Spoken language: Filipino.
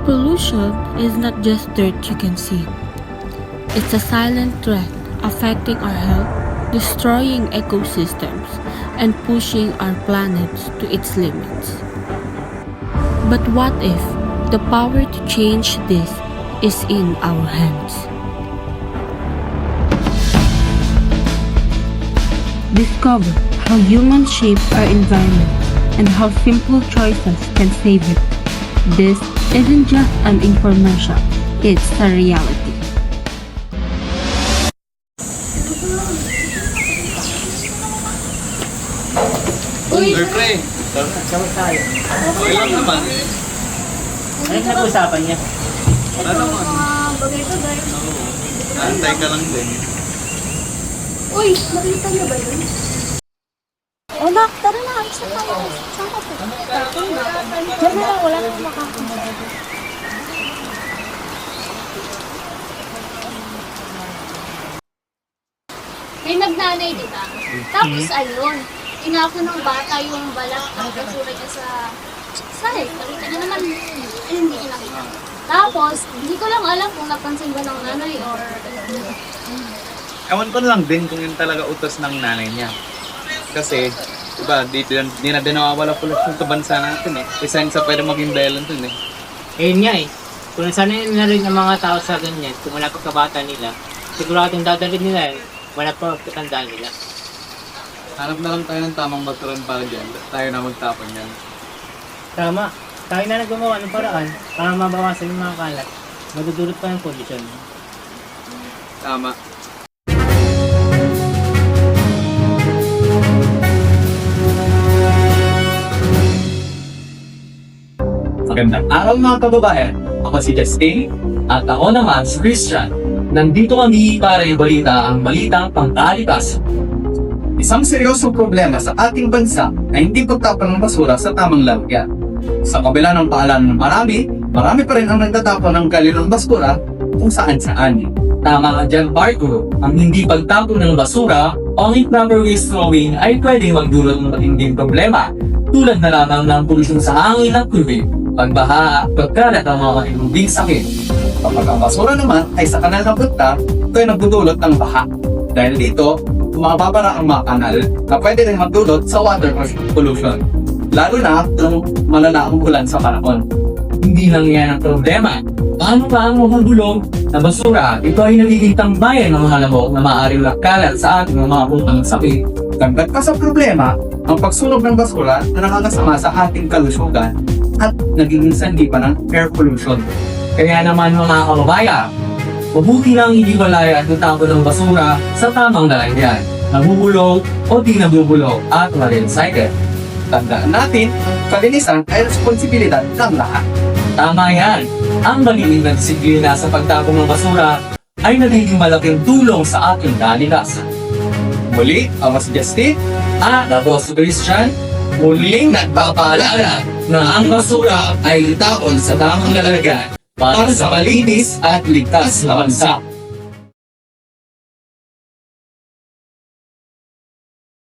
pollution is not just dirt you can see. It's a silent threat affecting our health, destroying ecosystems, and pushing our planet to its limits. But what if the power to change this is in our hands? Discover how humans shape our environment and how simple choices can save it. This isn't just an infomercial, it's a reality. Uy, pre! Sama tayo. Okay lang naman. Ano yung nag-usapan niya? Ano mo? Bagay-bagay. Antay ka lang din. Uy, nakita niyo ba yun? Oh, nak, tara na. Alis na tayo. Saan ka po? Diyan na lang, wala nang makakita. May nagnanay, di ba? Tapos ayun, inako ng bata yung balak at basura niya sa sahig. Nakita niya naman, hindi inakita. Tapos, hindi ko lang alam kung napansin ba ng nanay or Ewan ko lang din kung yun talaga utos ng nanay niya. Kasi, diba, di na din nawawala polusyon sa bansa natin eh. Isa yun sa pwede maging dahilan dun eh. Ayun nga eh. Kung sanay na rin ang mga tao sa ganyan, kung wala pagkabata nila, siguradong dadalhin nila yun, wala pa katandaan nila. Hanap na lang tayo ng tamang maturan para dyan. Tayo na magtapon yan. Tama. Tayo na naggumawa ng paraan para mabawasan yung mga kalat. Madudulot pa ng pollution. Tama. Magandang araw mga kababayan. Ako si Justin at ako naman si Christian. Nandito kami para ibalita ang balitang pangkalikasan. Isang seryosong problema sa ating bansa na hindi pagtapon ng basura sa tamang lalagyan. Sa kabila ng paalala ng marami pa rin ang nagtatapon ng kalilong basura kung saan-saan. Tama ka dyan, Parko. Ang hindi pagtapon ng basura o improper waste throwing ay pwedeng magdulot ng matinding problema tulad na lamang ng polusyon sa hangin at tubig, pagbaha at pagkalat ng mga matinding sakit. Kapag ang basura naman ay sa kanal ng punta, ito ay nagdudulot ng baha. Dahil dito, mababara ang mga kanal na pwede rin magdulot sa water pollution. Lalo na kung malala ang ulan sa panahon. Hindi lang yan ang problema. Paano pa ang mahubulong na basura? Ito ay nagiging tambayan ng mga lamok na maaaring nagkalat sa ating mga bukang sakit. Dagdag pa sa problema, ang pagsunog ng basura na nakakasama sa ating kalusugan at nagiging sanhi pa ng air pollution. Kaya naman mga kababayan, mabuti lang iniwalaya at natapon ng basura sa tamang lalagyan, nabubulong o di nabubulong at ma-recycle. Tandaan natin, kalinisan ay responsibilidad ng lahat. Tama yan! Ang malilim na disiplina sa pagtapon ng basura ay nagiging malaking tulong sa ating kalikasan. Muli, ako si Justin at ako si Christian, muling nagpapaalala na ang basura ay itapon sa tamang lalagyan para sa malinis at ligtas na bansa.